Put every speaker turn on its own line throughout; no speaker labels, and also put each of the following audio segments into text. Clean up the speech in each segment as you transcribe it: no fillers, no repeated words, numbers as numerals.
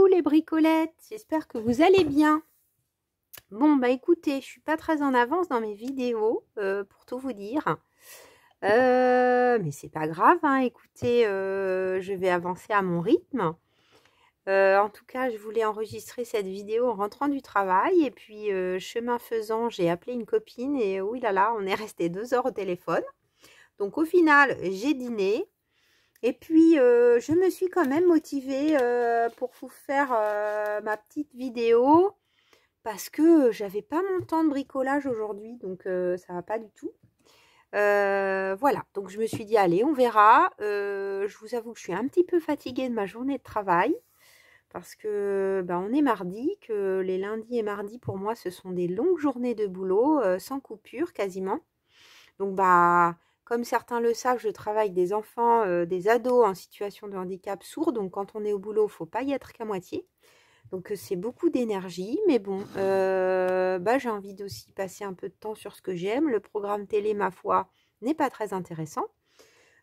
Coucou les bricolettes, j'espère que vous allez bien. Bon bah écoutez, je suis pas très en avance dans mes vidéos pour tout vous dire. Mais c'est pas grave, hein, écoutez, je vais avancer à mon rythme. En tout cas, je voulais enregistrer cette vidéo en rentrant du travail et puis chemin faisant, j'ai appelé une copine et oui là là, on est resté 2 heures au téléphone. Donc au final, j'ai dîné. Et puis, je me suis quand même motivée pour vous faire ma petite vidéo parce que j'avais pas mon temps de bricolage aujourd'hui, donc ça va pas du tout. Voilà, donc je me suis dit, allez, on verra. Je vous avoue que je suis un petit peu fatiguée de ma journée de travail parce que on est mardi, que les lundis et mardis pour moi ce sont des longues journées de boulot sans coupure quasiment. Donc comme certains le savent, je travaille avec des enfants, des ados en situation de handicap sourd. Donc quand on est au boulot, il ne faut pas y être qu'à moitié. Donc c'est beaucoup d'énergie. Mais bon, j'ai envie d'aussi passer un peu de temps sur ce que j'aime. Le programme télé, ma foi, n'est pas très intéressant.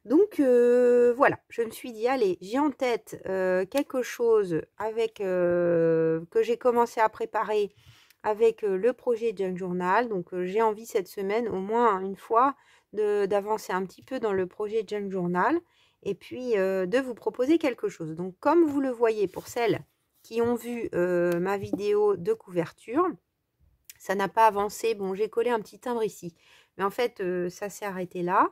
Donc voilà, je me suis dit, allez, j'ai en tête quelque chose avec que j'ai commencé à préparer avec le projet Junk Journal. Donc j'ai envie cette semaine au moins une fois d'avancer un petit peu dans le projet Junk Journal et puis de vous proposer quelque chose. Donc comme vous le voyez pour celles qui ont vu ma vidéo de couverture, ça n'a pas avancé. Bon, j'ai collé un petit timbre ici, mais en fait ça s'est arrêté là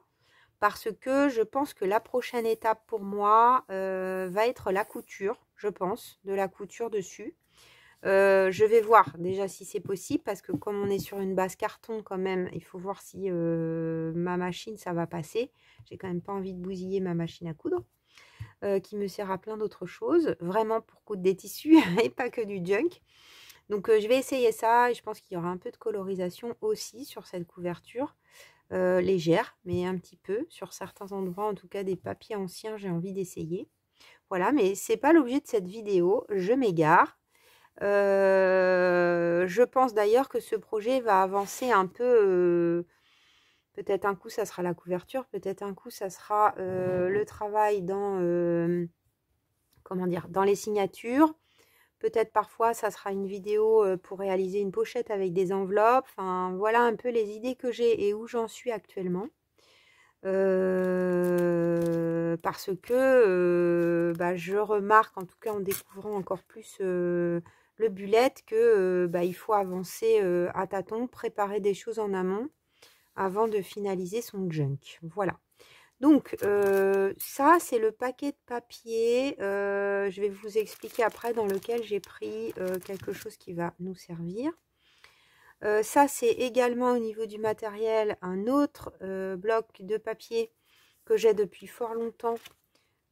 parce que je pense que la prochaine étape pour moi va être la couture, je pense, de la couture dessus. Je vais voir déjà si c'est possible parce que comme on est sur une base carton quand même, il faut voir si ma machine ça va passer. J'ai quand même pas envie de bousiller ma machine à coudre qui me sert à plein d'autres choses, vraiment pour coudre des tissus et pas que du junk. Donc je vais essayer ça et je pense qu'il y aura un peu de colorisation aussi sur cette couverture. Légère, mais un petit peu sur certains endroits, en tout cas des papiers anciens, j'ai envie d'essayer. Voilà, mais c'est pas l'objet de cette vidéo, je m'égare. Je pense d'ailleurs que ce projet va avancer un peu. Peut-être un coup ça sera la couverture, peut-être un coup ça sera le travail dans comment dire, dans les signatures. Peut-être parfois ça sera une vidéo pour réaliser une pochette avec des enveloppes. Enfin voilà un peu les idées que j'ai et où j'en suis actuellement. Parce que je remarque, en tout cas en découvrant encore plus le bullet, que il faut avancer à tâtons, préparer des choses en amont avant de finaliser son junk. Voilà. Donc ça c'est le paquet de papier. Je vais vous expliquer après dans lequel j'ai pris quelque chose qui va nous servir. Ça, c'est également au niveau du matériel un autre bloc de papier que j'ai depuis fort longtemps,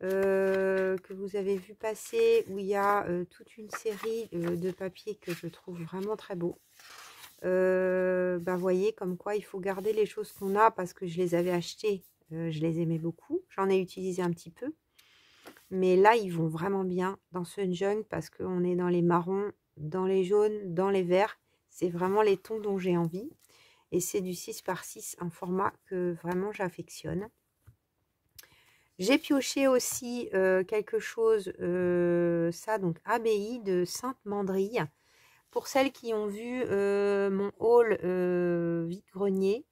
que vous avez vu passer, où il y a toute une série de papiers que je trouve vraiment très beaux. Voyez, comme quoi il faut garder les choses qu'on a parce que je les avais achetés, je les aimais beaucoup. J'en ai utilisé un petit peu. Mais là, ils vont vraiment bien dans ce junk parce qu'on est dans les marrons, dans les jaunes, dans les verts. C'est vraiment les tons dont j'ai envie. Et c'est du 6 par 6, un format que vraiment j'affectionne. J'ai pioché aussi quelque chose, ça donc abbaye de Sainte-Mandrille. Pour celles qui ont vu mon haul vide-grenier,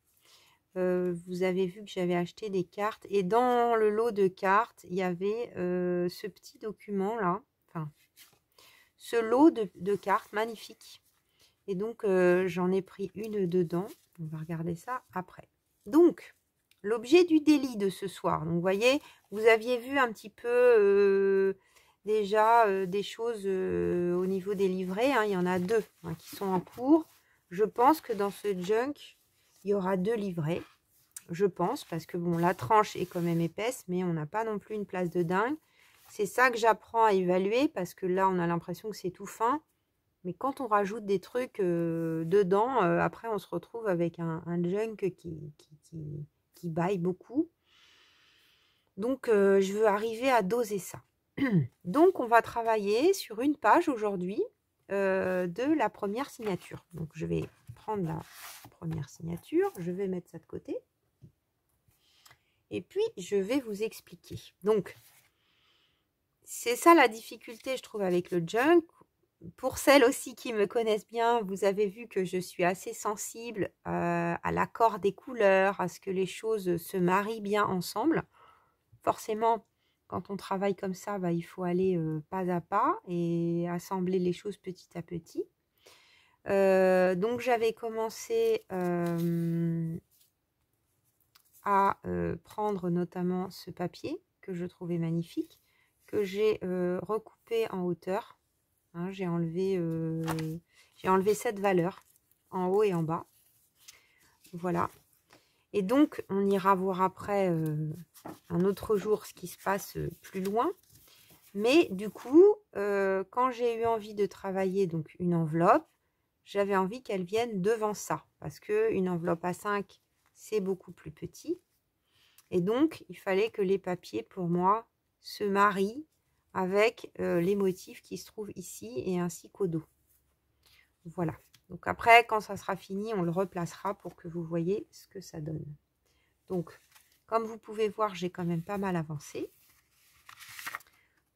vous avez vu que j'avais acheté des cartes. Et dans le lot de cartes, il y avait ce petit document là. Enfin, ce lot de cartes magnifique. Et donc, j'en ai pris une dedans. On va regarder ça après. Donc, l'objet du délit de ce soir. Donc, vous voyez, vous aviez vu un petit peu déjà des choses au niveau des livrets. Hein, il y en a 2 qui sont en cours. Je pense que dans ce junk, il y aura 2 livrets. Je pense, parce que bon, la tranche est quand même épaisse, mais on n'a pas non plus une place de dingue. C'est ça que j'apprends à évaluer, parce que là, on a l'impression que c'est tout fin. Mais quand on rajoute des trucs dedans, après on se retrouve avec un junk qui baille beaucoup. Donc je veux arriver à doser ça. Donc on va travailler sur une page aujourd'hui de la première signature. Donc je vais prendre la première signature, je vais mettre ça de côté. Et puis je vais vous expliquer. Donc c'est ça la difficulté, je trouve, avec le junk. Pour celles aussi qui me connaissent bien, vous avez vu que je suis assez sensible à l'accord des couleurs, à ce que les choses se marient bien ensemble. Forcément, quand on travaille comme ça, bah, il faut aller pas à pas et assembler les choses petit à petit. Donc j'avais commencé à prendre notamment ce papier que je trouvais magnifique, que j'ai recoupé en hauteur. Hein, j'ai enlevé cette valeur en haut et en bas. Voilà. Et donc, on ira voir après un autre jour ce qui se passe plus loin. Mais du coup, quand j'ai eu envie de travailler donc une enveloppe, j'avais envie qu'elle vienne devant ça. Parce qu'une enveloppe A5, c'est beaucoup plus petit. Et donc, il fallait que les papiers, pour moi, se marient avec les motifs qui se trouvent ici et ainsi qu'au dos. Voilà. Donc après, quand ça sera fini, on le replacera pour que vous voyez ce que ça donne. Donc, comme vous pouvez voir, j'ai quand même pas mal avancé.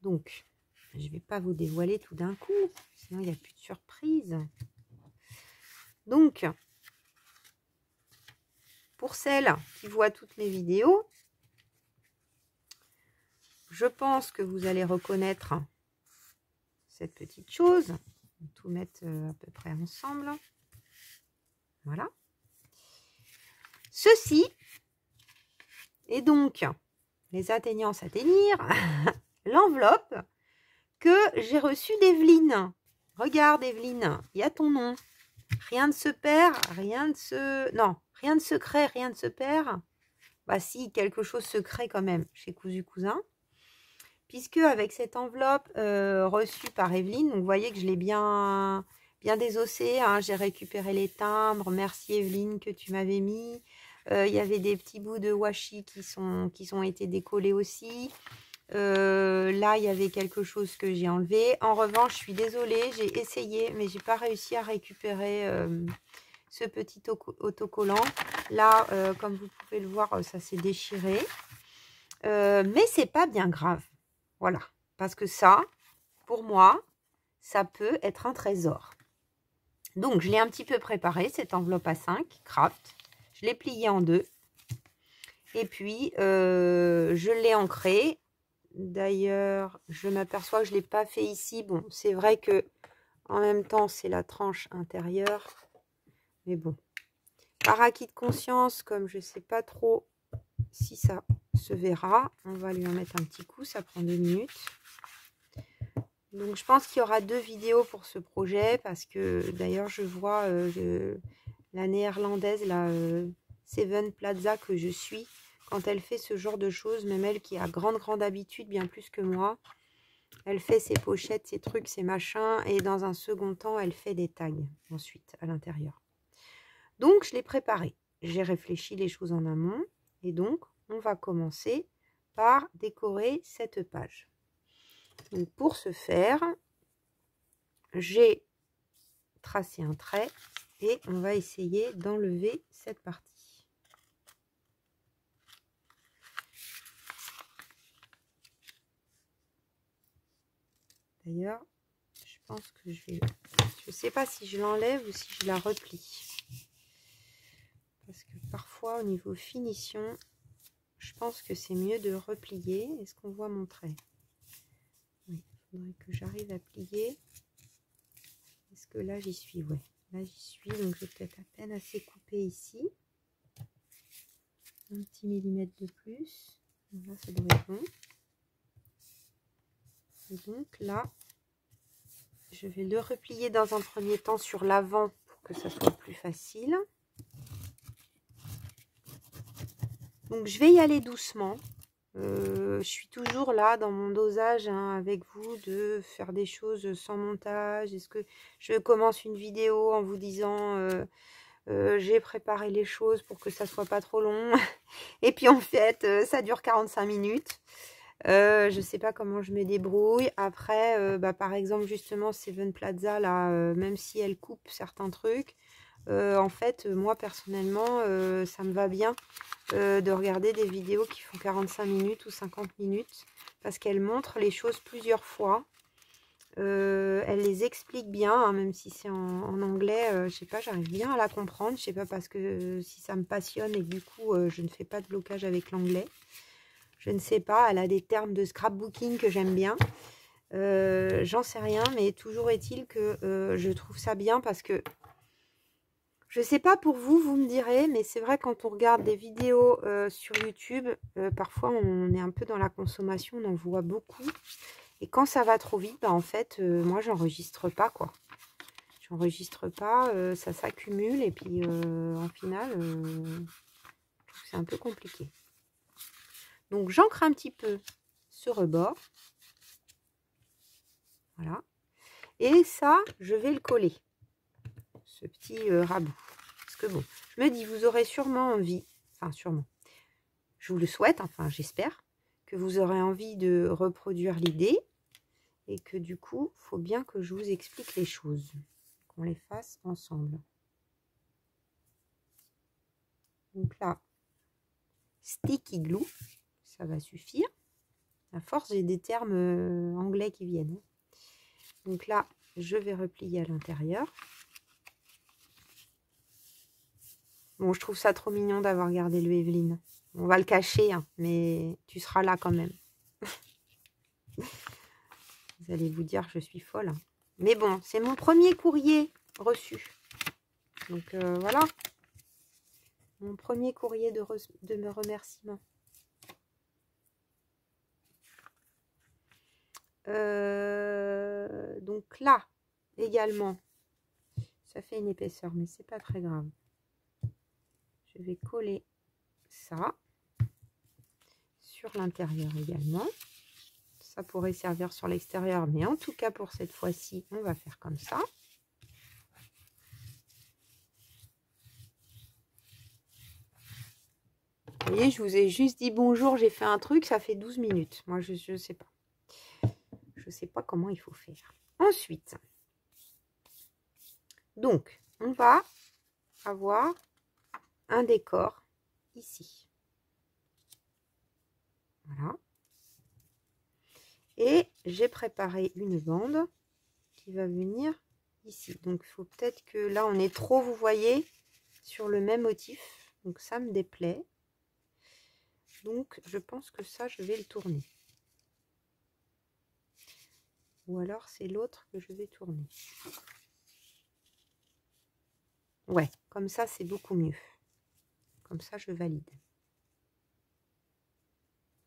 Donc, je ne vais pas vous dévoiler tout d'un coup, sinon il n'y a plus de surprise. Donc, pour celles qui voient toutes mes vidéos, je pense que vous allez reconnaître cette petite chose. On va tout mettre à peu près ensemble. Voilà. Ceci est donc les atteignances à tenir, l'enveloppe que j'ai reçue d'Evelyne. Regarde Evelyne, il y a ton nom. Rien ne se perd, rien ne se... Non, rien ne se crée, rien ne se perd. Bah si, quelque chose se crée quand même chez Cousu Cousin. Puisque avec cette enveloppe reçue par Evelyne, vous voyez que je l'ai bien désossée. Hein, j'ai récupéré les timbres. Merci Evelyne que tu m'avais mis. Il y avait des petits bouts de washi qui ont été décollés aussi. Là, il y avait quelque chose que j'ai enlevé. En revanche, je suis désolée, j'ai essayé, mais j'ai pas réussi à récupérer ce petit autocollant. Là, comme vous pouvez le voir, ça s'est déchiré. Mais c'est pas bien grave. Voilà. Parce que ça, pour moi, ça peut être un trésor. Donc, je l'ai un petit peu préparé, cette enveloppe A5 Craft. Je l'ai pliée en deux. Et puis, je l'ai ancrée. D'ailleurs, je m'aperçois que je ne l'ai pas fait ici. Bon, c'est vrai que en même temps, c'est la tranche intérieure. Mais bon, par acquis de conscience, comme je ne sais pas trop si ça se verra, on va lui en mettre un petit coup. Ça prend 2 minutes. Donc, je pense qu'il y aura 2 vidéos pour ce projet. Parce que, d'ailleurs, je vois la néerlandaise, la Seven Plaza que je suis. Quand elle fait ce genre de choses, même elle qui a grande habitude, bien plus que moi, elle fait ses pochettes, ses trucs, ses machins, et dans un second temps, elle fait des tags ensuite à l'intérieur. Donc, je l'ai préparé. J'ai réfléchi les choses en amont, et donc, on va commencer par décorer cette page. Donc, pour ce faire, j'ai tracé un trait, et on va essayer d'enlever cette partie. D'ailleurs, je pense que je vais... Je ne sais pas si je l'enlève ou si je la replie. Parce que parfois, au niveau finition, je pense que c'est mieux de replier. Est-ce qu'on voit mon trait? Oui, il faudrait que j'arrive à plier. Est-ce que là, j'y suis? Ouais, là, j'y suis. Donc, je vais peut-être à peine assez couper ici. Un petit millimètre de plus. Là, ça doit être bon. Et donc, là, je vais le replier dans un premier temps sur l'avant pour que ça soit plus facile. Donc, je vais y aller doucement. Je suis toujours là dans mon dosage hein, avec vous de faire des choses sans montage. Est-ce que je commence une vidéo en vous disant j'ai préparé les choses pour que ça soit pas trop long et puis en fait ça dure 45 minutes. Je sais pas comment je me débrouille. Après, par exemple, justement, Seven Plaza, là, même si elle coupe certains trucs, en fait, moi, personnellement, ça me va bien de regarder des vidéos qui font 45 minutes ou 50 minutes. parce qu'elle montre les choses plusieurs fois. Elle les explique bien, hein, même si c'est en anglais, je sais pas, j'arrive bien à la comprendre. Je sais pas, parce que si ça me passionne et que du coup je ne fais pas de blocage avec l'anglais. Je ne sais pas, elle a des termes de scrapbooking que j'aime bien. J'en sais rien, mais toujours est-il que je trouve ça bien parce que je sais pas pour vous, vous me direz, mais c'est vrai quand on regarde des vidéos sur YouTube, parfois on est un peu dans la consommation, on en voit beaucoup. Et quand ça va trop vite, bah en fait, moi j'enregistre pas quoi. J'enregistre pas, ça s'accumule et puis en final, c'est un peu compliqué. Donc j'ancre un petit peu ce rebord. Voilà. Et ça, je vais le coller. Ce petit rabout. Parce que bon, je me dis, vous aurez sûrement envie, enfin sûrement, je vous le souhaite, enfin j'espère, que vous aurez envie de reproduire l'idée. Et que du coup, il faut bien que je vous explique les choses. Qu'on les fasse ensemble. Donc là, sticky glue, ça va suffire. À force, j'ai des termes anglais qui viennent. Donc là, je vais replier à l'intérieur. Bon, je trouve ça trop mignon d'avoir gardé le Evelyne. On va le cacher, hein, mais tu seras là quand même. Vous allez vous dire que je suis folle. Mais bon, c'est mon premier courrier reçu. Donc voilà. Mon premier courrier de me remerciement. Donc là, également, ça fait une épaisseur, mais c'est pas très grave. Je vais coller ça sur l'intérieur également. Ça pourrait servir sur l'extérieur, mais en tout cas pour cette fois-ci, on va faire comme ça. Vous voyez, je vous ai juste dit bonjour, j'ai fait un truc, ça fait 12 minutes. Moi, je ne sais pas. Je ne sais pas comment il faut faire. Ensuite, donc, on va avoir un décor ici. Voilà. Et j'ai préparé une bande qui va venir ici. Donc, il faut peut-être que là, on est trop, vous voyez, sur le même motif. Donc, ça me déplaît. Donc, je pense que ça, je vais le tourner. Ou alors, c'est l'autre que je vais tourner. Ouais, comme ça, c'est beaucoup mieux. Comme ça, je valide.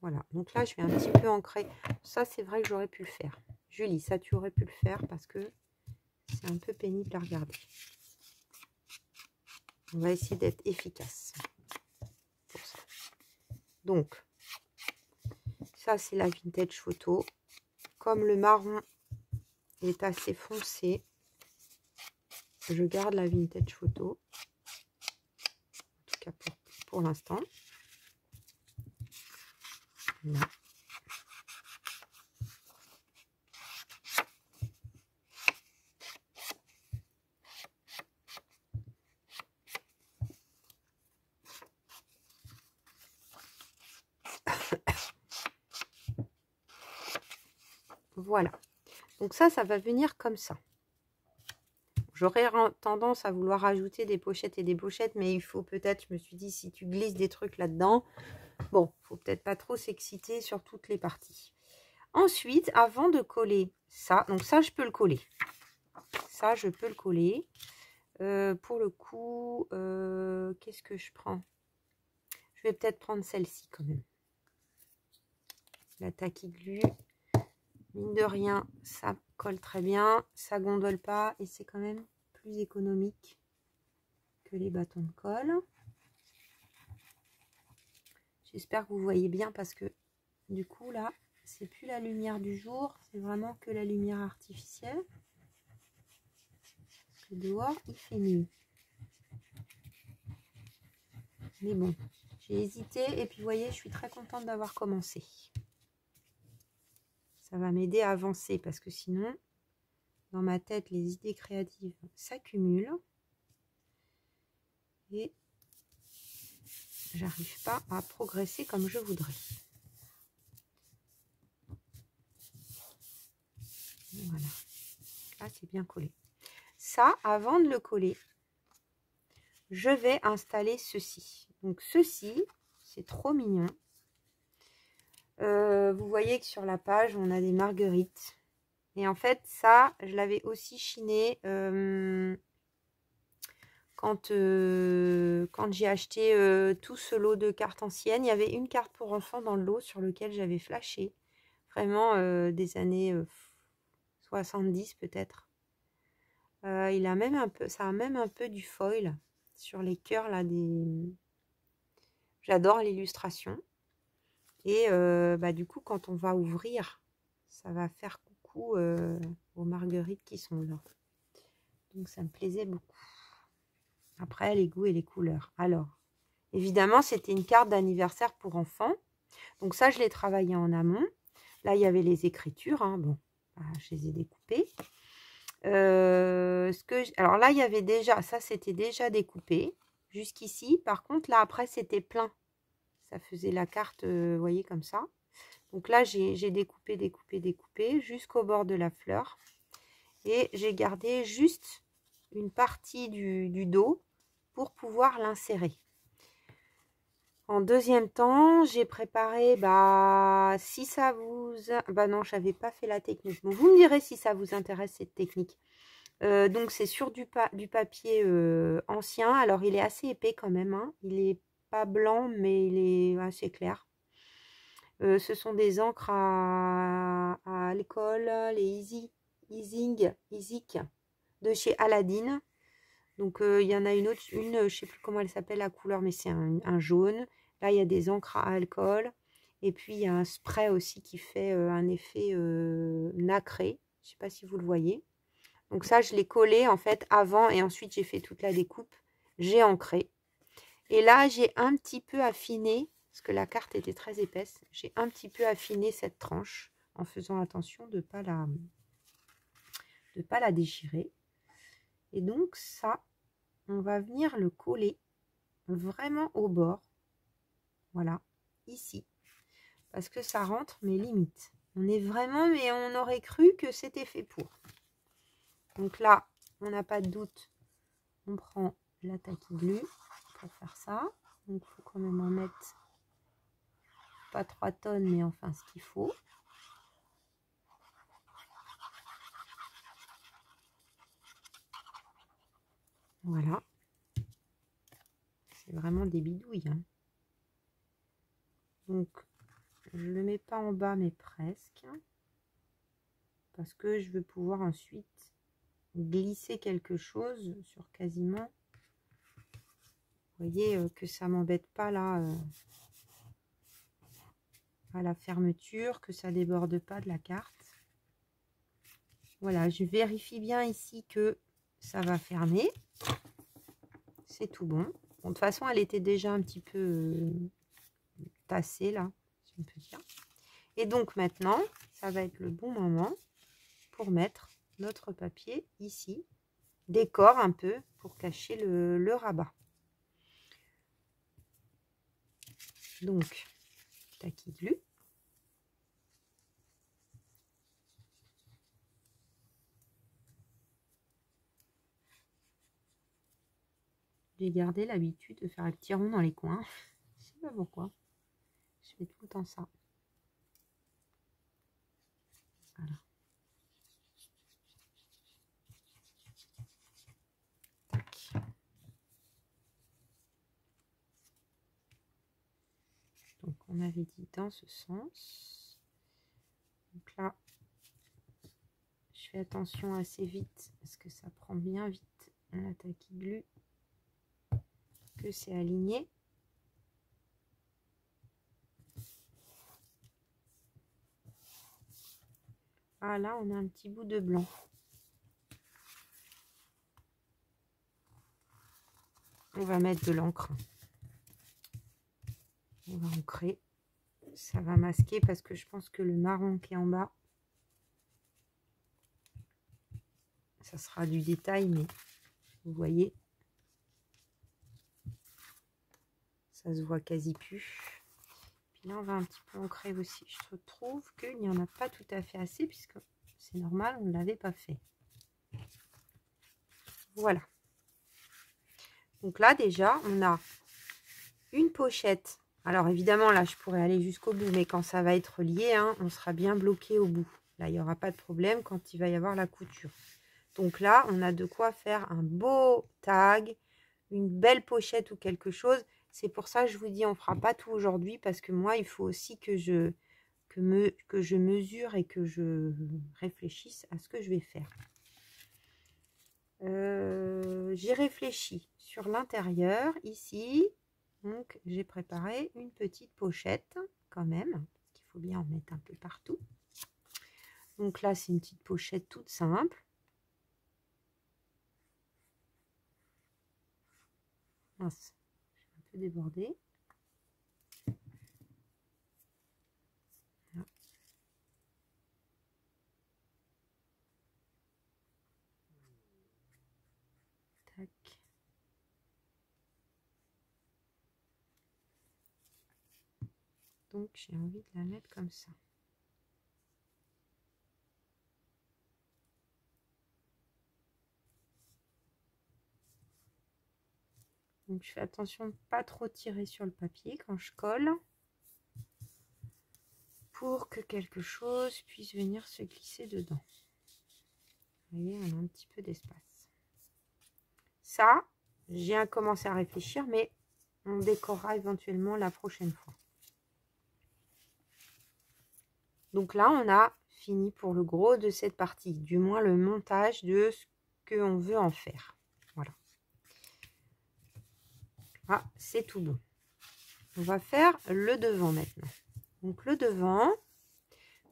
Voilà, donc là, je vais un petit peu ancrer. Ça, c'est vrai que j'aurais pu le faire. Julie, ça, tu aurais pu le faire parce que c'est un peu pénible à regarder. On va essayer d'être efficace pour ça. Donc, ça, c'est la vintage photo. Comme le marron est assez foncé, je garde la vintage photo. En tout cas, pour l'instant. Là. Voilà. Donc ça va venir comme ça. J'aurais tendance à vouloir ajouter des pochettes et des pochettes, mais il faut peut-être, je me suis dit, si tu glisses des trucs là-dedans, bon, faut peut-être pas trop s'exciter sur toutes les parties. Ensuite, avant de coller ça, donc ça, je peux le coller. Ça, je peux le coller. Pour le coup, qu'est-ce que je prends? Je vais peut-être prendre celle-ci quand même. La Tacky Glue. Mine de rien, ça colle très bien. Ça gondole pas et c'est quand même plus économique que les bâtons de colle. J'espère que vous voyez bien parce que du coup, là, c'est plus la lumière du jour. C'est vraiment que la lumière artificielle. Parce que dehors, il fait nuit. Mais bon, j'ai hésité et puis vous voyez, je suis très contente d'avoir commencé. Ça va m'aider à avancer parce que sinon, dans ma tête, les idées créatives s'accumulent et j'arrive pas à progresser comme je voudrais. Voilà. Là, c'est bien collé. Ça, avant de le coller, je vais installer ceci. Donc, ceci, c'est trop mignon. Vous voyez que sur la page, on a des marguerites. Et en fait, ça, je l'avais aussi chiné quand j'ai acheté tout ce lot de cartes anciennes. Il y avait une carte pour enfants dans le lot sur lequel j'avais flashé. Vraiment des années 70 peut-être. Il a même un peu, ça a même un peu du foil sur les cœurs là des. J'adore l'illustration. Et du coup, quand on va ouvrir, ça va faire coucou aux marguerites qui sont là. Donc ça me plaisait beaucoup. Après, les goûts et les couleurs. Alors, évidemment, c'était une carte d'anniversaire pour enfants. Donc ça, je l'ai travaillé en amont. Là, il y avait les écritures. Hein. Bon, je les ai découpées. Alors là, il y avait déjà, ça c'était déjà découpé jusqu'ici. Par contre, là, après, c'était plein. Ça faisait la carte, vous voyez, comme ça. Donc là, j'ai découpé jusqu'au bord de la fleur. Et j'ai gardé juste une partie du dos pour pouvoir l'insérer. En deuxième temps, j'ai préparé, si ça vous... non, je n'avais pas fait la technique. Bon, vous me direz si ça vous intéresse cette technique. Donc, c'est sur du papier ancien. Alors, il est assez épais quand même. Hein. Il n'est pas blanc, mais il est assez clair. Ce sont des encres à alcool, les Easing de chez Aladdin. Donc, il y en a une autre, je ne sais plus comment elle s'appelle la couleur, mais c'est un jaune. Là, il y a des encres à alcool. Et puis, il y a un spray aussi qui fait un effet nacré. Je ne sais pas si vous le voyez. Donc ça, je l'ai collé en fait avant et ensuite, j'ai fait toute la découpe. J'ai ancré. Et là, j'ai un petit peu affiné, parce que la carte était très épaisse. J'ai un petit peu affiné cette tranche en faisant attention de ne pas la déchirer. Et donc ça, on va venir le coller vraiment au bord. Voilà, ici. Parce que ça rentre mes limites. On est vraiment, mais on aurait cru que c'était fait pour. Donc là, on n'a pas de doute. On prend la tacky glue pour faire ça. Donc il faut quand même en mettre pas 3 tonnes, mais enfin ce qu'il faut. Voilà. C'est vraiment des bidouilles. Hein. Donc, je ne le mets pas en bas, mais presque. Parce que je veux pouvoir ensuite glisser quelque chose sur quasiment. Vous voyez que ça m'embête pas là à la fermeture, que ça déborde pas de la carte. Voilà, je vérifie bien ici que ça va fermer. C'est tout bon. Bon, de toute façon, elle était déjà un petit peu tassée là, si on peut dire. Et donc maintenant, ça va être le bon moment pour mettre notre papier ici. Décore un peu pour cacher le rabat. Donc, tacky glue. J'ai gardé l'habitude de faire un petit rond dans les coins. Je sais pas pourquoi. Je fais tout le temps ça. Voilà. Tac. Donc, on avait dit dans ce sens. Donc là, je fais attention assez vite parce que ça prend bien vite la tacky glue, que c'est aligné. Ah là, on a un petit bout de blanc. On va mettre de l'encre. On va ancrer. Ça va masquer parce que je pense que le marron qui est en bas, ça sera du détail, mais vous voyez, ça se voit quasi plus. Puis là, on va un petit peu ancrer aussi. Je trouve qu'il n'y en a pas tout à fait assez puisque c'est normal, on ne l'avait pas fait. Voilà. Donc là, déjà, on a une pochette. Alors évidemment, là, je pourrais aller jusqu'au bout, mais quand ça va être lié, hein, on sera bien bloqué au bout. Là, il n'y aura pas de problème quand il va y avoir la couture. Donc là, on a de quoi faire un beau tag, une belle pochette ou quelque chose. C'est pour ça que je vous dis, on ne fera pas tout aujourd'hui, parce que moi, il faut aussi que je mesure et que je réfléchisse à ce que je vais faire. J'ai réfléchi sur l'intérieur ici, donc j'ai préparé une petite pochette quand même, parce qu'il faut bien en mettre un peu partout. Donc là, c'est une petite pochette toute simple. Mince, je suis un peu débordée. Voilà. Tac. Donc j'ai envie de la mettre comme ça. Donc je fais attention de ne pas trop tirer sur le papier quand je colle, pour que quelque chose puisse venir se glisser dedans. Vous voyez, on a un petit peu d'espace. Ça, j'ai commencé à réfléchir, mais on décorera éventuellement la prochaine fois. Donc là, on a fini pour le gros de cette partie, du moins le montage de ce qu'on veut en faire. Voilà. Ah, c'est tout bon. On va faire le devant maintenant. Donc le devant,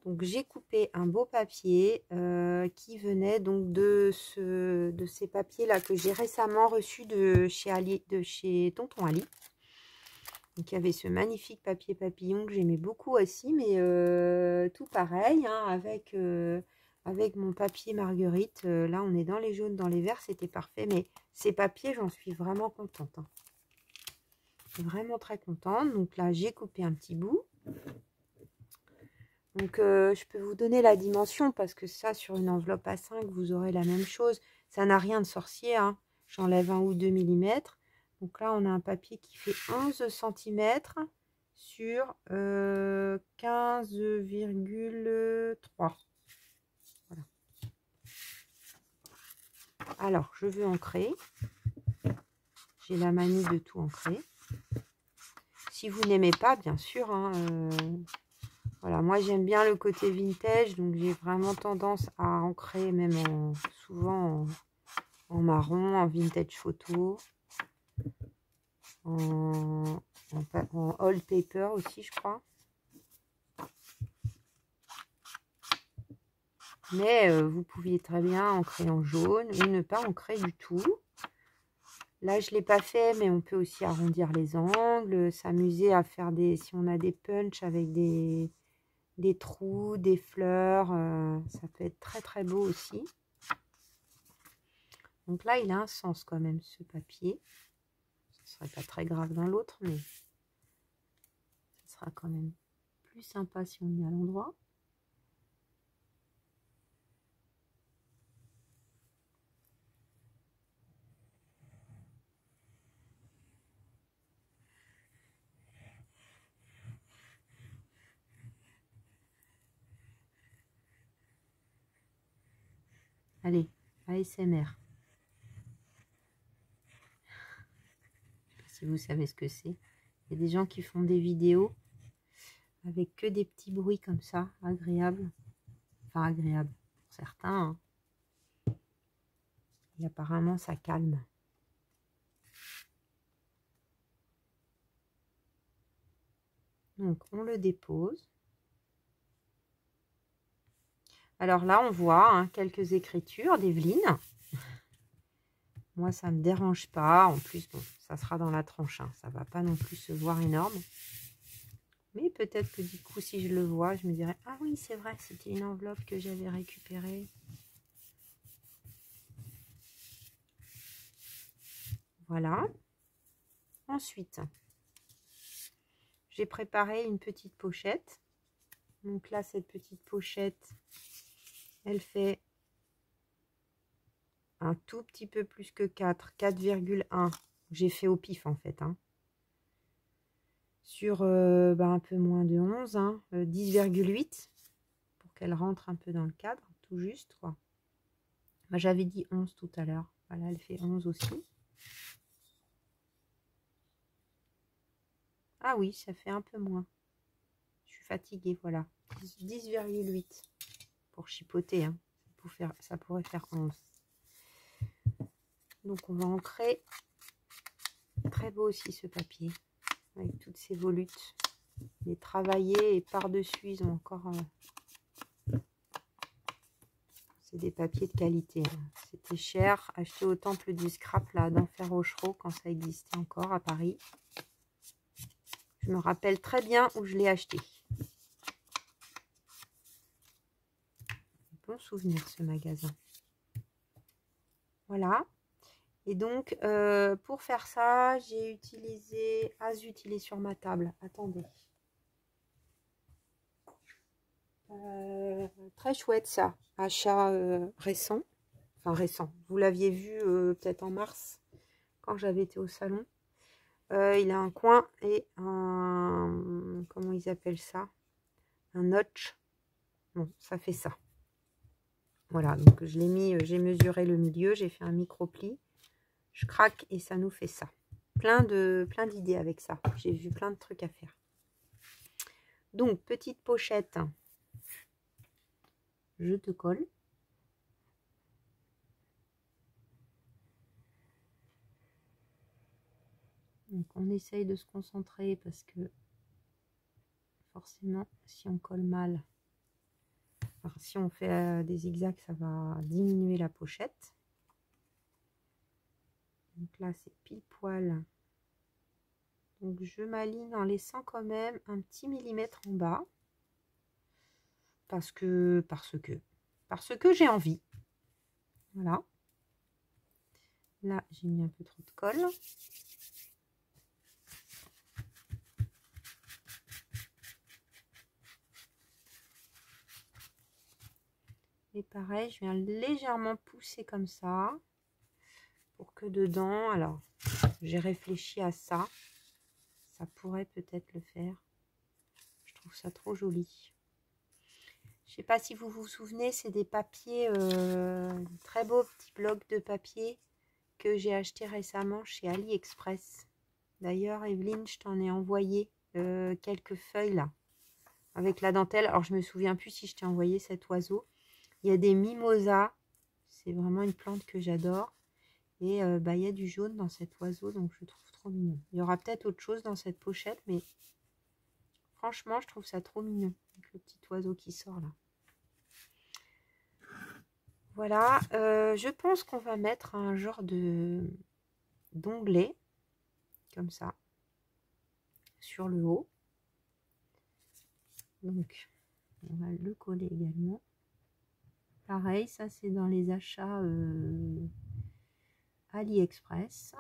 donc j'ai coupé un beau papier qui venait donc de ces papiers là que j'ai récemment reçus de chez Tonton Ali. Donc il y avait ce magnifique papier papillon que j'aimais beaucoup aussi, mais tout pareil, hein, avec mon papier Marguerite. Là on est dans les jaunes, dans les verts, c'était parfait, mais ces papiers, j'en suis vraiment contente, hein. Vraiment très contente. Donc là j'ai coupé un petit bout. Donc je peux vous donner la dimension, parce que ça, sur une enveloppe A5, vous aurez la même chose. Ça n'a rien de sorcier, hein. J'enlève 1 ou 2 mm. Donc là, on a un papier qui fait 11 cm sur 15,3. Voilà. Alors, je veux ancrer. J'ai la manie de tout ancrer. Si vous n'aimez pas, bien sûr, hein, voilà, moi j'aime bien le côté vintage, donc j'ai vraiment tendance à ancrer même souvent en marron, en vintage photo, en old paper aussi, je crois. Mais vous pouviez très bien ancrer en jaune ou ne pas ancrer du tout. Là, je ne l'ai pas fait, mais on peut aussi arrondir les angles, s'amuser à faire si on a des punchs avec des trous, des fleurs, ça peut être très très beau aussi. Donc là, il a un sens quand même, ce papier. Ce ne serait pas très grave dans l'autre, mais ce sera quand même plus sympa si on est à l'endroit. Allez, ASMR. Je sais pas si vous savez ce que c'est. Il y a des gens qui font des vidéos avec que des petits bruits comme ça, agréables. Enfin, agréables pour certains, hein. Et apparemment, ça calme. Donc, on le dépose. Alors là, on voit, hein, quelques écritures d'Evelyne. Moi, ça ne me dérange pas. En plus, bon, ça sera dans la tranche, hein. Ça ne va pas non plus se voir énorme. Mais peut-être que du coup, si je le vois, je me dirais, ah oui, c'est vrai, c'était une enveloppe que j'avais récupérée. Voilà. Ensuite, j'ai préparé une petite pochette. Donc là, cette petite pochette, Elle fait un tout petit peu plus que 4, 4,1. J'ai fait au pif en fait. Hein. Sur un peu moins de 11, hein, 10,8 pour qu'elle rentre un peu dans le cadre, tout juste quoi. Moi j'avais dit 11 tout à l'heure. Voilà, elle fait 11 aussi. Ah oui, ça fait un peu moins. Je suis fatiguée, voilà. 10,8 pour chipoter. Hein. Ça pourrait faire 11. Donc on va ancrer. Très beau aussi ce papier. Avec toutes ces volutes. Les travaillés et par-dessus, ils ont encore... c'est des papiers de qualité. Hein. C'était cher. Acheté au temple du scrap là, d'Enfer Rochereau quand ça existait encore à Paris. Je me rappelle très bien où je l'ai acheté. Bon souvenir ce magasin. Voilà. Et donc, pour faire ça, j'ai utilisé... Ah zut, il est sur ma table. Attendez. Très chouette ça. Achat récent. Enfin récent. Vous l'aviez vu peut-être en mars, quand j'avais été au salon. Il a un coin et un... Comment ils appellent ça? Un notch. Bon, ça fait ça. Voilà, donc je l'ai mis, j'ai mesuré le milieu, j'ai fait un micro-pli. Je craque et ça nous fait ça. Plein d'idées avec ça. J'ai vu plein de trucs à faire. Donc, petite pochette. Je te colle. Donc, on essaye de se concentrer parce que forcément, si on colle mal, enfin, si on fait des zigzags, ça va diminuer la pochette. Donc là, c'est pile poil. Donc, je m'aligne en laissant quand même un petit millimètre en bas. Parce que j'ai envie. Voilà. Là, j'ai mis un peu trop de colle. Et pareil, je viens légèrement pousser comme ça. Pour que dedans, alors, j'ai réfléchi à ça. Ça pourrait peut-être le faire. Je trouve ça trop joli. Je sais pas si vous vous souvenez, c'est des papiers, très beaux petits blocs de papier que j'ai acheté récemment chez AliExpress. D'ailleurs, Evelyne, je t'en ai envoyé quelques feuilles là, avec la dentelle. Alors, je me souviens plus si je t'ai envoyé cet oiseau. Il y a des mimosas. C'est vraiment une plante que j'adore. Et il y a du jaune dans cet oiseau, donc je trouve trop mignon. Il y aura peut-être autre chose dans cette pochette, mais franchement, je trouve ça trop mignon. Avec le petit oiseau qui sort là. Voilà, je pense qu'on va mettre un genre d'onglet, comme ça, sur le haut. Donc, on va le coller également. Pareil, ça c'est dans les achats AliExpress.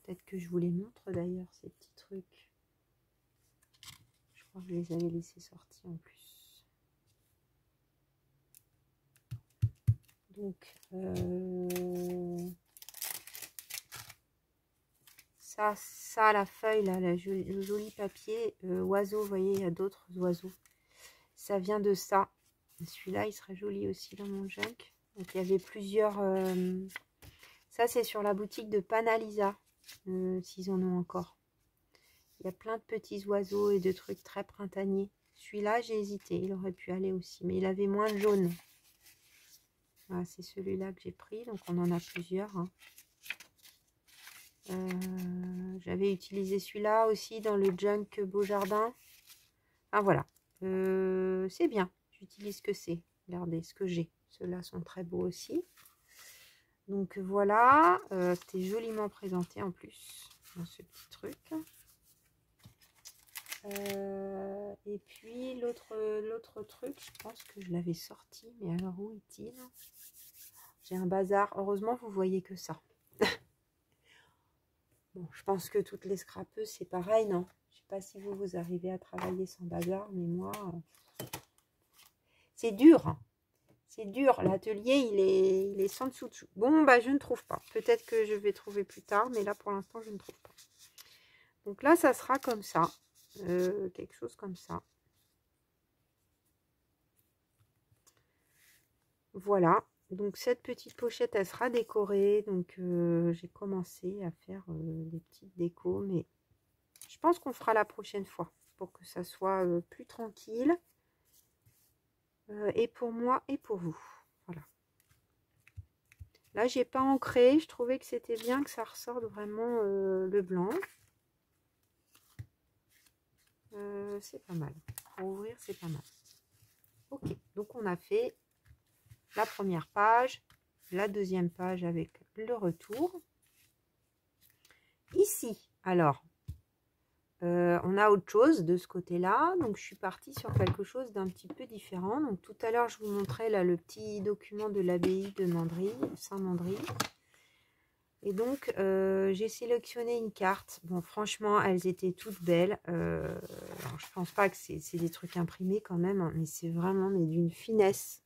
Peut-être que je vous les montre d'ailleurs, ces petits trucs. Je crois que je les avais laissés sortir en plus. Donc, ça, la feuille, là, le joli papier, oiseau, vous voyez, il y a d'autres oiseaux. Ça vient de ça. Celui-là, il serait joli aussi dans mon junk. Donc, il y avait plusieurs... ça, c'est sur la boutique de Panalisa, s'ils en ont encore. Il y a plein de petits oiseaux et de trucs très printaniers. Celui-là, j'ai hésité. Il aurait pu aller aussi, mais il avait moins de jaune. Voilà, c'est celui-là que j'ai pris. Donc, on en a plusieurs. Hein. J'avais utilisé celui-là aussi dans le junk Beau Jardin. Ah, voilà. C'est bien. J'utilise ce que c'est. Regardez ce que j'ai. Ceux-là sont très beaux aussi. Donc, voilà. C'était joliment présenté en plus dans ce petit truc. Et puis l'autre truc, je pense que je l'avais sorti, mais alors où est-il? J'ai un bazar, heureusement vous voyez que ça. Bon, je pense que toutes les scrapeuses c'est pareil, non? J'ai pas si vous arrivez à travailler sans bazar, mais moi, c'est dur. C'est dur. L'atelier, il est sans dessous-dessous. Bon, bah, je ne trouve pas. Peut-être que je vais trouver plus tard, mais là, pour l'instant, je ne trouve pas. Donc là, ça sera comme ça. Quelque chose comme ça. Voilà. Donc, cette petite pochette, elle sera décorée. Donc, j'ai commencé à faire des petites décos, mais je pense qu'on fera la prochaine fois pour que ça soit plus tranquille. Et pour moi et pour vous. Voilà. Là, j'ai pas ancré. Je trouvais que c'était bien que ça ressorte vraiment le blanc. C'est pas mal. Pour ouvrir, c'est pas mal. Ok, donc on a fait la première page, la deuxième page avec le retour. Ici, alors, on a autre chose de ce côté-là. Donc, je suis partie sur quelque chose d'un petit peu différent. Donc, tout à l'heure, je vous montrais là le petit document de l'abbaye de Mandry, Saint-Mandry. Et donc, j'ai sélectionné une carte. Bon, franchement, elles étaient toutes belles. Alors, je pense pas que c'est des trucs imprimés quand même, hein, mais c'est vraiment d'une finesse.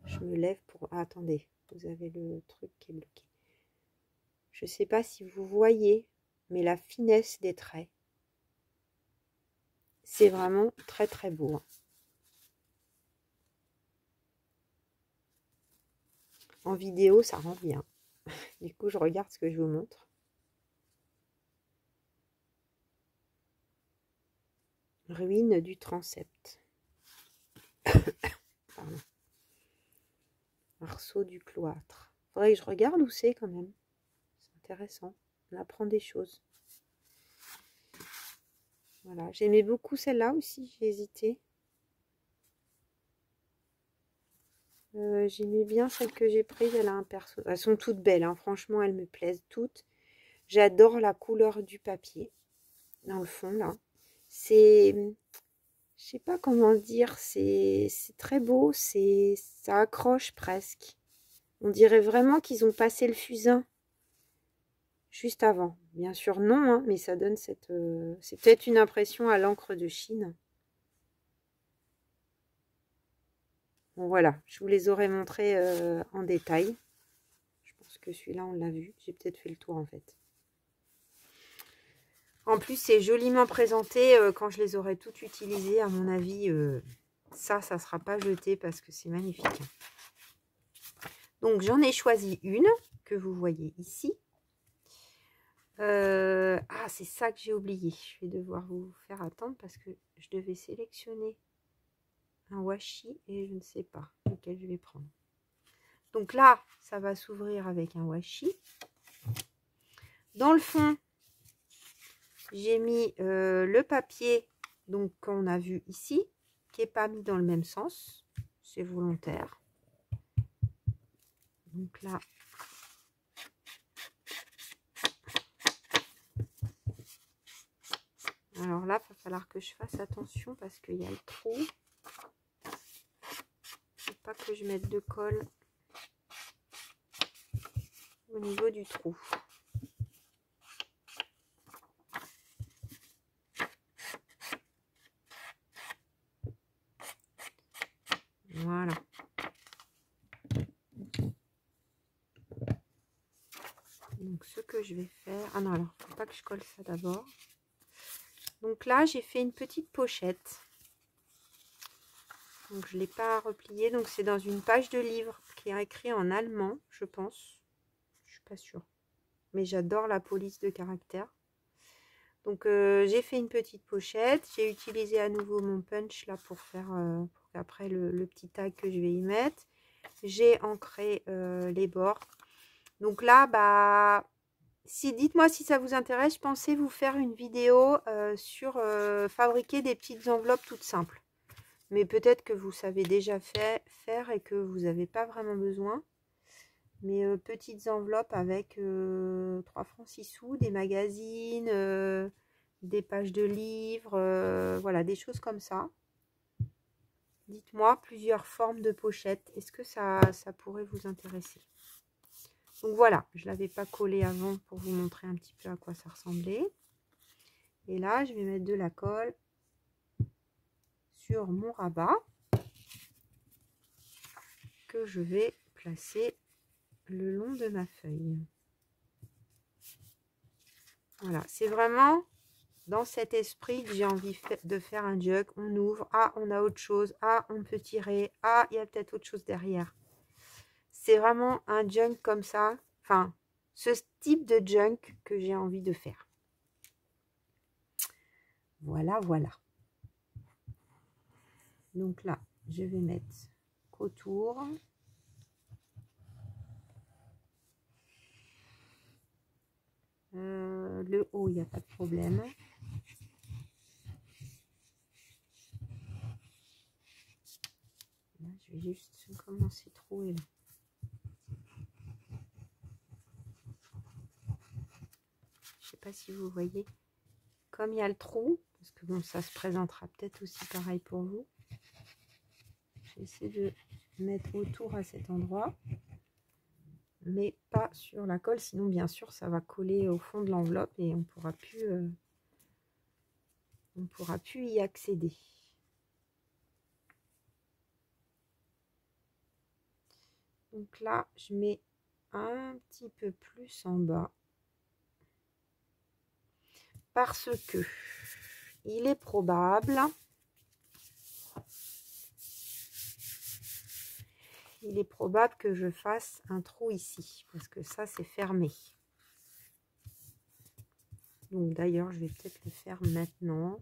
Je me lève pour... Ah, attendez, vous avez le truc qui est bloqué. Je sais pas si vous voyez, mais la finesse des traits. C'est vraiment très très beau. Hein. En vidéo, ça rend bien. Du coup, je regarde ce que je vous montre. Ruine du transept. Pardon. Arceau du cloître. Faudrait que je regarde où c'est quand même. C'est intéressant. On apprend des choses. Voilà. J'aimais beaucoup celle-là aussi. J'ai hésité. J'aimais bien celle que j'ai prise. Elle a un perso. Elles sont toutes belles. Hein. Franchement, elles me plaisent toutes. J'adore la couleur du papier. Dans le fond, là. C'est... Je sais pas comment dire. C'est très beau. Ça accroche presque. On dirait vraiment qu'ils ont passé le fusain. Juste avant. Bien sûr, non, hein, mais ça donne cette... c'est peut-être une impression à l'encre de Chine. Bon, voilà, je vous les aurais montrés en détail. Je pense que celui-là, on l'a vu. J'ai peut-être fait le tour, en fait. En plus, c'est joliment présenté. Quand je les aurai toutes utilisées, à mon avis, ça ne sera pas jeté parce que c'est magnifique. Donc, j'en ai choisi une que vous voyez ici. Ah, c'est ça que j'ai oublié. Je vais devoir vous faire attendre parce que je devais sélectionner un washi et je ne sais pas lequel je vais prendre. Donc là, ça va s'ouvrir avec un washi. Dans le fond, j'ai mis le papier donc qu'on a vu ici, qui n'est pas mis dans le même sens. C'est volontaire. Donc là, alors là, il va falloir que je fasse attention parce qu'il y a le trou. Faut pas que je mette de colle au niveau du trou. Voilà. Donc ce que je vais faire... Ah non, alors, faut pas que je colle ça d'abord. Donc là, j'ai fait une petite pochette. Donc je ne l'ai pas repliée. Donc c'est dans une page de livre qui est écrit en allemand, je pense. Je suis pas sûre. Mais j'adore la police de caractère. Donc j'ai fait une petite pochette. J'ai utilisé à nouveau mon punch là pour faire pour qu'après le petit tag que je vais y mettre. J'ai ancré les bords. Donc là, bah, dites-moi si ça vous intéresse. Je pensais vous faire une vidéo sur fabriquer des petites enveloppes toutes simples. Mais peut-être que vous savez déjà faire et que vous n'avez pas vraiment besoin. Mais petites enveloppes avec 3 francs 6 sous, des magazines, des pages de livres, voilà, des choses comme ça. Dites-moi, plusieurs formes de pochettes. Est-ce que ça pourrait vous intéresser? Donc voilà, je ne l'avais pas collé avant pour vous montrer un petit peu à quoi ça ressemblait. Et là, je vais mettre de la colle sur mon rabat que je vais placer le long de ma feuille. Voilà, c'est vraiment dans cet esprit que j'ai envie de faire un jug. On ouvre, ah, on a autre chose, ah, on peut tirer, ah, il y a peut-être autre chose derrière. C'est vraiment un junk comme ça, enfin, ce type de junk que j'ai envie de faire. Voilà, voilà. Donc là, je vais mettre autour. Le haut, il n'y a pas de problème. Là, je vais juste commencer à trouver là. Je sais pas si vous voyez, comme il y a le trou, parce que bon, ça se présentera peut-être aussi pareil pour vous. J'essaie de mettre autour à cet endroit, mais pas sur la colle, sinon bien sûr ça va coller au fond de l'enveloppe et on pourra plus y accéder. Donc là, je mets un petit peu plus en bas parce que il est probable que je fasse un trou ici parce que ça c'est fermé. Donc d'ailleurs, je vais peut-être le faire maintenant.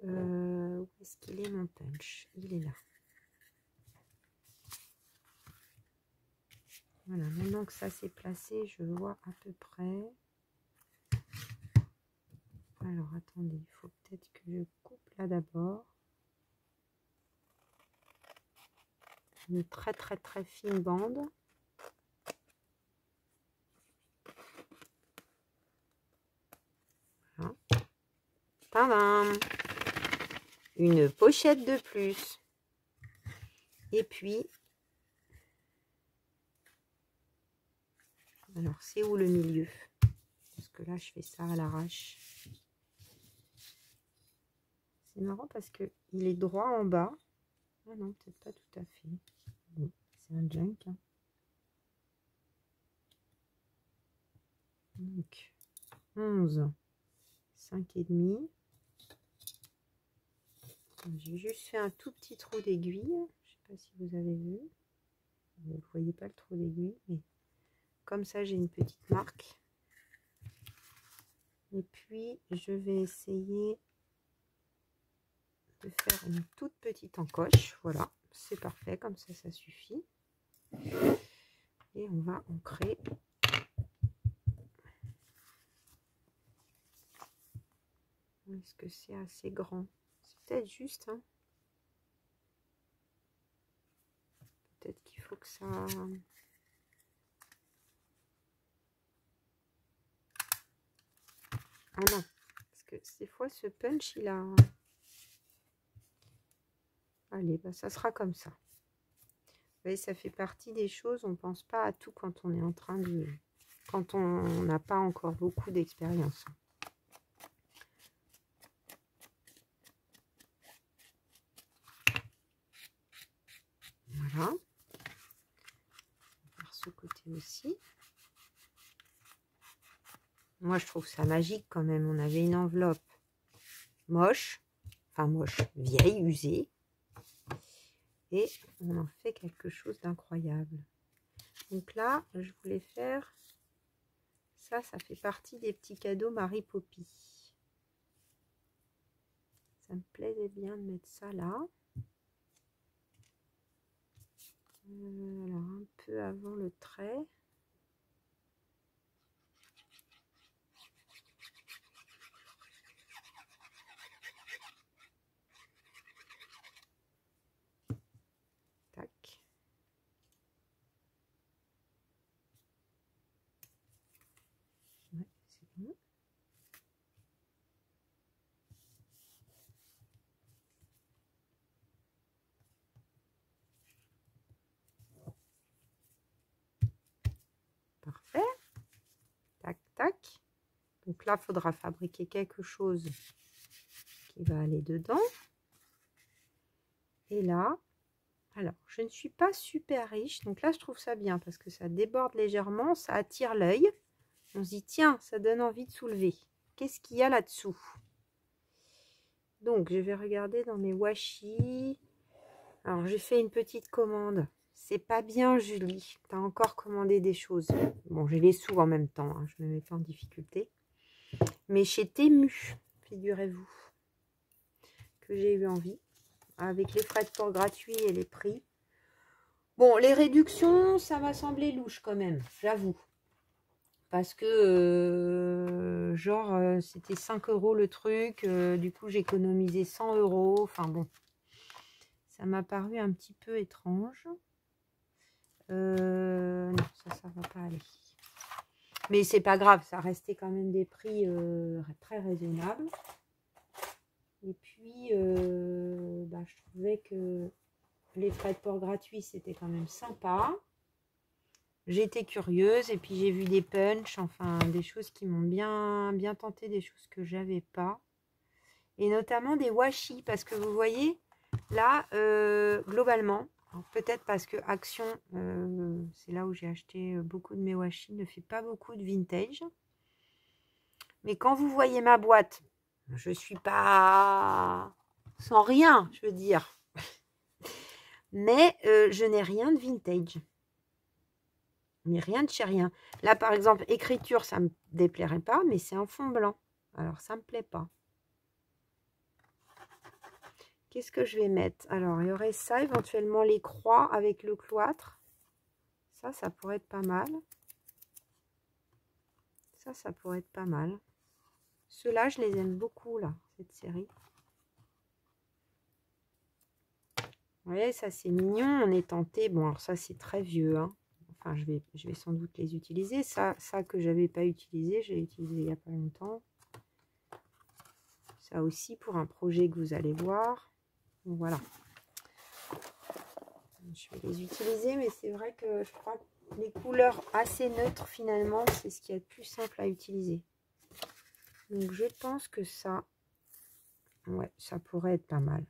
Où est-ce qu'il est mon punch? Il est là. Voilà, maintenant que ça s'est placé, je vois à peu près. Alors, attendez, il faut peut-être que je coupe là d'abord. Une très très fine bande. Voilà. Tadam! Une pochette de plus. Et puis, alors c'est où le milieu? Parce que là, je fais ça à l'arrache. C'est marrant parce que il est droit en bas. Ah non, peut-être pas tout à fait. Bon, c'est un junk. Hein. Donc, 11, 5,5. J'ai juste fait un tout petit trou d'aiguille. Je sais pas si vous avez vu. Vous ne voyez pas le trou d'aiguille, mais comme ça, j'ai une petite marque. Et puis, je vais essayer de faire une toute petite encoche. Voilà, c'est parfait, comme ça suffit. Et on va ancrer. Est-ce que c'est assez grand? C'est peut-être juste. Hein. Peut-être qu'il faut que ça... Ah non, parce que des fois, ce punch, il a... Allez, bah, ça sera comme ça. Vous voyez, ça fait partie des choses, on ne pense pas à tout quand on est en train de... Quand on n'a pas encore beaucoup d'expérience. Voilà. Par ce côté aussi. Moi, je trouve ça magique quand même. On avait une enveloppe moche. Enfin, moche, vieille, usée. Et on en fait quelque chose d'incroyable. Donc là, je voulais faire... Ça fait partie des petits cadeaux Marie Poppy. Ça me plaisait bien de mettre ça là. Alors, un peu avant le trait. Tac. Ouais, c'est bon. Donc là, il faudra fabriquer quelque chose qui va aller dedans. Et là, alors, je ne suis pas super riche. Donc là, je trouve ça bien parce que ça déborde légèrement, ça attire l'œil. On se dit, tiens, ça donne envie de soulever. Qu'est-ce qu'il y a là-dessous? Donc, je vais regarder dans mes washi. Alors, j'ai fait une petite commande. C'est pas bien, Julie. Tu as encore commandé des choses. Bon, j'ai les sous en même temps. Hein, je me mets pas en difficulté. Mais chez Temu, figurez-vous, que j'ai eu envie. Avec les frais de port gratuits et les prix. Bon, les réductions, ça m'a semblé louche quand même, j'avoue. Parce que, c'était 5 € le truc. Du coup, j'ai économisé 100 €. Enfin bon, ça m'a paru un petit peu étrange. Non, ça va pas aller. Mais c'est pas grave, ça restait quand même des prix très raisonnables. Et puis, je trouvais que les frais de port gratuits, c'était quand même sympa. J'étais curieuse et puis j'ai vu des punchs, enfin des choses qui m'ont bien tenté, des choses que j'avais pas. Et notamment des washi, parce que vous voyez, là, globalement, peut-être parce que Action, c'est là où j'ai acheté beaucoup de mes washi, ne fait pas beaucoup de vintage. Mais quand vous voyez ma boîte, je suis pas sans rien, je veux dire. Mais je n'ai rien de vintage. Mais rien de chez rien. Là, par exemple, écriture, ça me déplairait pas, mais c'est un fond blanc. Alors, ça me plaît pas. Qu'est-ce que je vais mettre? Alors, il y aurait ça, éventuellement les croix avec le cloître. Ça pourrait être pas mal. Ça pourrait être pas mal. Ceux-là, je les aime beaucoup, là, cette série. Vous voyez, ça, c'est mignon. On est tenté. Bon, alors ça, c'est très vieux, hein. Enfin, je vais sans doute les utiliser. Ça que j'avais pas utilisé, j'ai utilisé il n'y a pas longtemps. Ça aussi pour un projet que vous allez voir. Donc, voilà. Je vais les utiliser, mais c'est vrai que je crois que les couleurs assez neutres, finalement, c'est ce qui est le plus simple à utiliser. Donc, je pense que ça, ouais, ça pourrait être pas mal.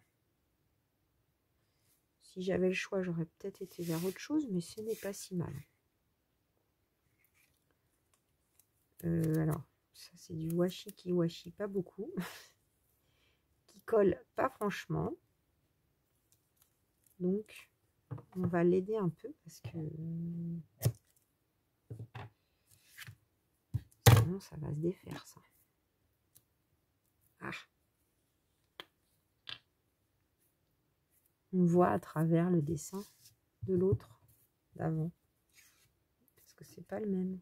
Si j'avais le choix, j'aurais peut-être été vers autre chose, mais ce n'est pas si mal. Alors, ça c'est du washi qui washi pas beaucoup, qui colle pas franchement. Donc, on va l'aider un peu parce que sinon ça va se défaire ça. Ah. On voit à travers le dessin de l'autre d'avant parce que c'est pas le même.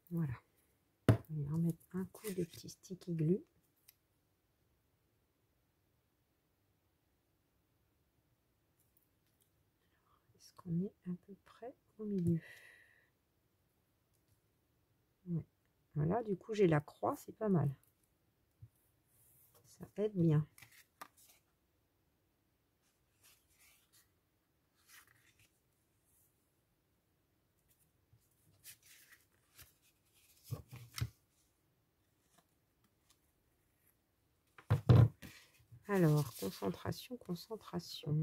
Voilà. On va remettre un coup de petit sticky glue. Est-ce qu'on est à peu près au milieu? Ouais. Voilà, du coup j'ai la croix, c'est pas mal. Ça aide bien. Alors, concentration, concentration.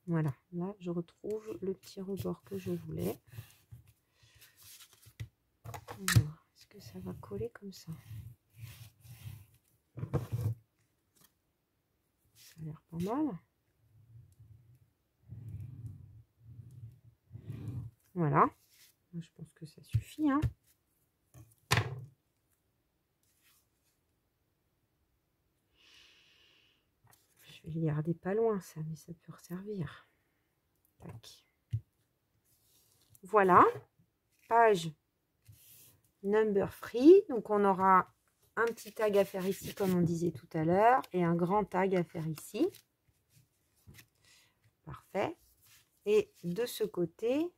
Voilà, là je retrouve le petit rebord que je voulais. Est-ce que ça va coller comme ça? Ça a l'air pas mal. Voilà, je pense que ça suffit, hein. Je vais le garder pas loin, ça, mais ça peut resservir. Tac. Voilà, page number free. Donc on aura un petit tag à faire ici, comme on disait tout à l'heure, et un grand tag à faire ici. Parfait. Et de ce côté,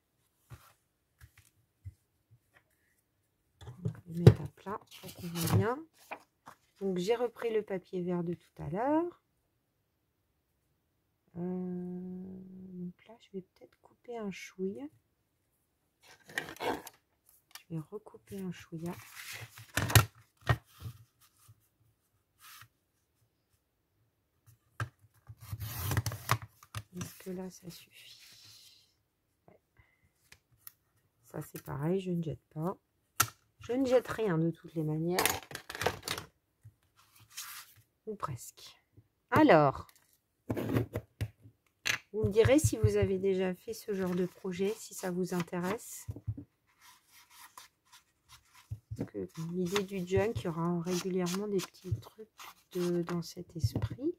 on va le mettre à plat pour qu'on voit bien. Donc, j'ai repris le papier vert de tout à l'heure. Donc là, je vais peut-être couper un chouïa. Je vais recouper un chouïa. Est-ce que là, ça suffit? Ouais. Ça, c'est pareil, je ne jette pas. Je ne jette rien de toutes les manières. Ou presque. Alors, vous me direz si vous avez déjà fait ce genre de projet, si ça vous intéresse. Parce que l'idée du junk, il y aura régulièrement des petits trucs dans cet esprit.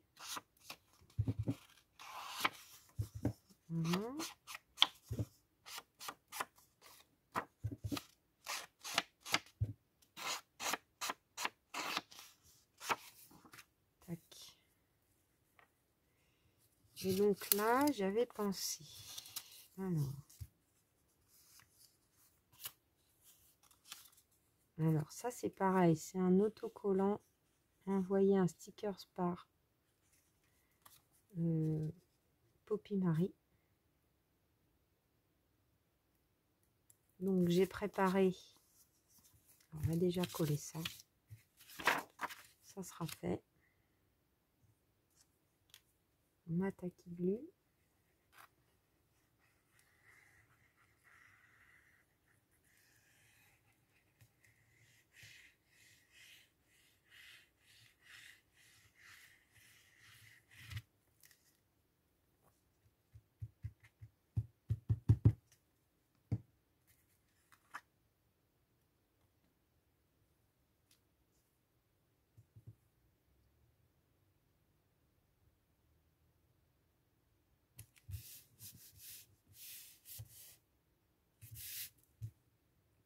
Voilà. Tac. Et donc là, j'avais pensé. Alors ça, c'est pareil. C'est un autocollant. Envoyer un sticker par Poppy Marie. Donc j'ai préparé, on va déjà coller ça, ça sera fait. Ma tacky glue.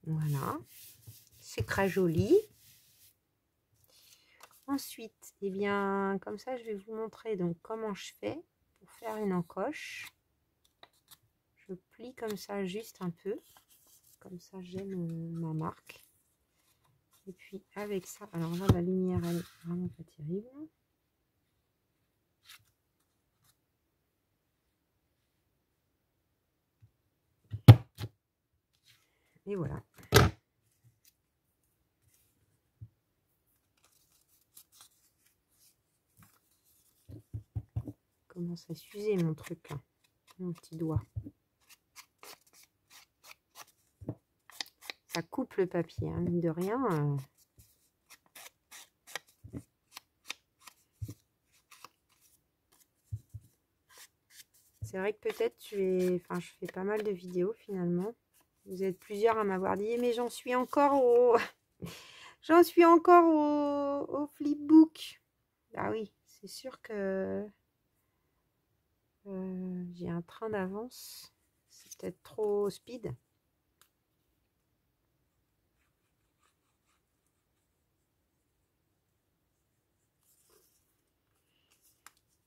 Voilà, c'est très joli. Ensuite, eh bien, comme ça, je vais vous montrer donc comment je fais pour faire une encoche. Je plie comme ça juste un peu, comme ça j'ai ma marque. Et puis avec ça, alors là la lumière elle est vraiment pas terrible. Et voilà. Commence à s'user mon truc là, mon petit doigt. Ça coupe le papier, hein, mine de rien. C'est vrai que peut-être je fais pas mal de vidéos finalement. Vous êtes plusieurs à m'avoir dit, mais j'en suis encore au au flipbook. Ah oui, c'est sûr que j'ai un train d'avance. C'est peut-être trop speed.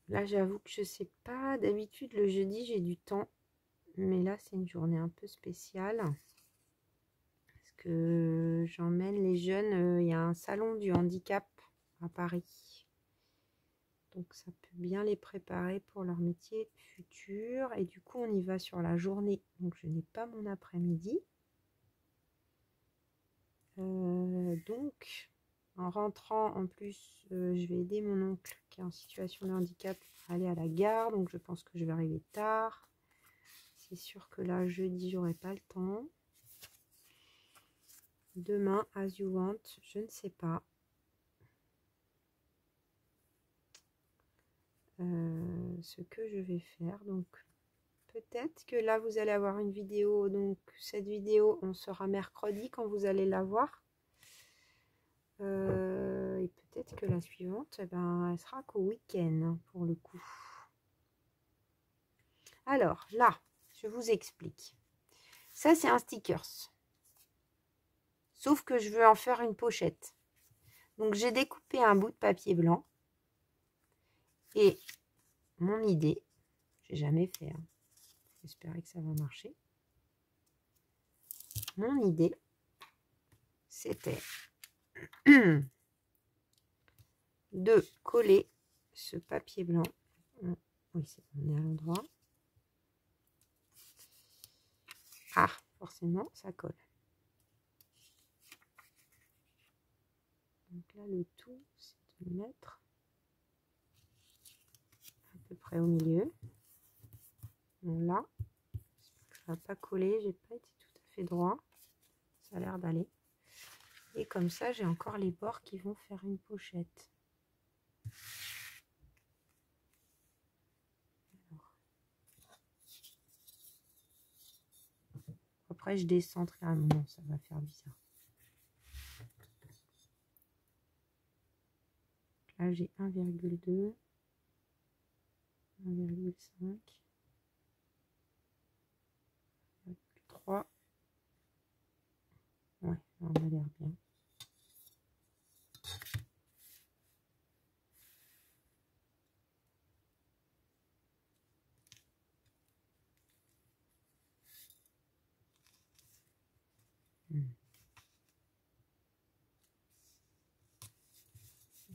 Là, j'avoue que je sais pas. D'habitude, le jeudi, j'ai du temps. Mais là, c'est une journée un peu spéciale. Parce que j'emmène les jeunes. Il y a un salon du handicap à Paris. Donc, ça peut bien les préparer pour leur métier futur. Et du coup, on y va sur la journée. Donc, je n'ai pas mon après-midi. Donc, en rentrant, en plus, je vais aider mon oncle qui est en situation de handicap à aller à la gare. Donc, je pense que je vais arriver tard. C'est sûr que là, jeudi, j'aurai pas le temps. Demain, as you want, je ne sais pas. Ce que je vais faire. Donc, peut-être que là, vous allez avoir une vidéo. Donc, cette vidéo, on sera mercredi quand vous allez la voir. Et peut-être que la suivante, eh ben, elle sera qu'au week-end pour le coup. Alors, là, je vous explique. Ça, c'est un stickers. Sauf que je veux en faire une pochette. Donc j'ai découpé un bout de papier blanc. Et mon idée, j'ai jamais fait, hein. J'espérais que ça va marcher. Mon idée, c'était de coller ce papier blanc. Oui, on est à l'endroit. Ah, forcément, ça colle. Donc là, le tout, c'est de mettre à peu près au milieu. Bon, là, ça va pas coller, j'ai pas été tout à fait droit. Ça a l'air d'aller. Et comme ça, j'ai encore les bords qui vont faire une pochette. Alors. Après, je décentre carrément. Non, ça va faire bizarre. Là, j'ai 1,2, 1,5, 1,3. Ouais, on a l'air bien.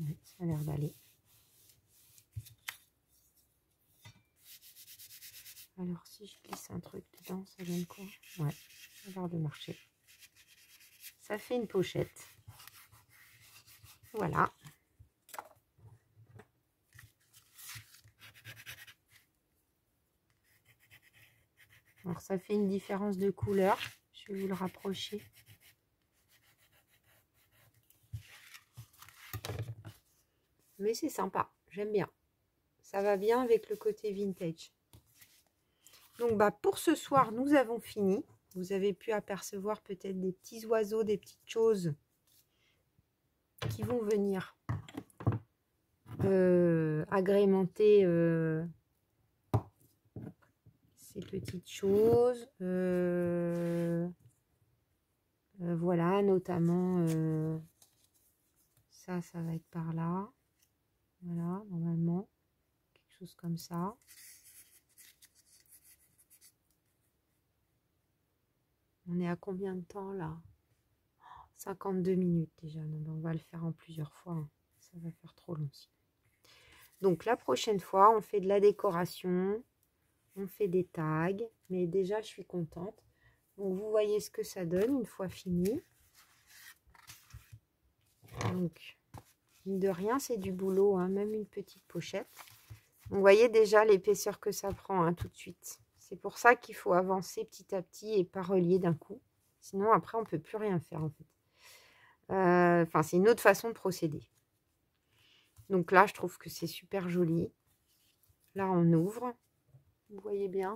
Ouais, ça a l'air d'aller. Alors, si je glisse un truc dedans, ça donne quoi? Ouais, ça a l'air de marcher. Ça fait une pochette. Voilà. Alors, ça fait une différence de couleur. Je vais vous le rapprocher. Mais c'est sympa, j'aime bien. Ça va bien avec le côté vintage. Donc, bah, pour ce soir, nous avons fini. Vous avez pu apercevoir peut-être des petits oiseaux, des petites choses qui vont venir agrémenter ces petites choses. Voilà, notamment ça va être par là. Voilà, normalement, quelque chose comme ça. On est à combien de temps là? 52 minutes déjà. Donc on va le faire en plusieurs fois, hein. Ça va faire trop long. Donc la prochaine fois, on fait de la décoration, on fait des tags. Mais déjà, je suis contente. Donc vous voyez ce que ça donne une fois fini. Donc, mine de rien, c'est du boulot, hein, même une petite pochette. Vous voyez déjà l'épaisseur que ça prend, hein, tout de suite. C'est pour ça qu'il faut avancer petit à petit et pas relier d'un coup. Sinon, après, on ne peut plus rien faire, en fait. Enfin, c'est une autre façon de procéder. Donc là, je trouve que c'est super joli. Là, on ouvre. Vous voyez bien.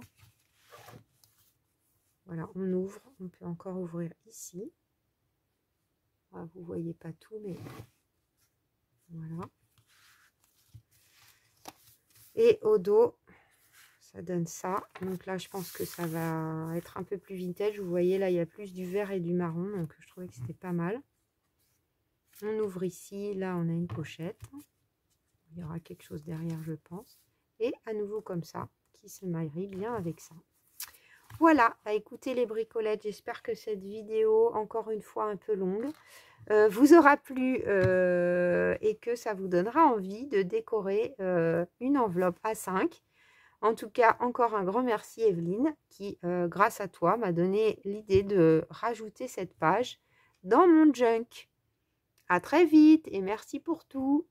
Voilà, on ouvre. On peut encore ouvrir ici. Voilà, vous ne voyez pas tout, mais voilà. Et au dos, ça donne ça. Donc là, je pense que ça va être un peu plus vintage. Vous voyez, là, il y a plus du vert et du marron. Donc, je trouvais que c'était pas mal. On ouvre ici. Là, on a une pochette. Il y aura quelque chose derrière, je pense. Et à nouveau comme ça, qui se marie bien avec ça. Voilà, bah, écoutez les bricolettes, j'espère que cette vidéo, encore une fois un peu longue, vous aura plu et que ça vous donnera envie de décorer une enveloppe A5. En tout cas, encore un grand merci Evelyne qui, grâce à toi, m'a donné l'idée de rajouter cette page dans mon junk. À très vite et merci pour tout.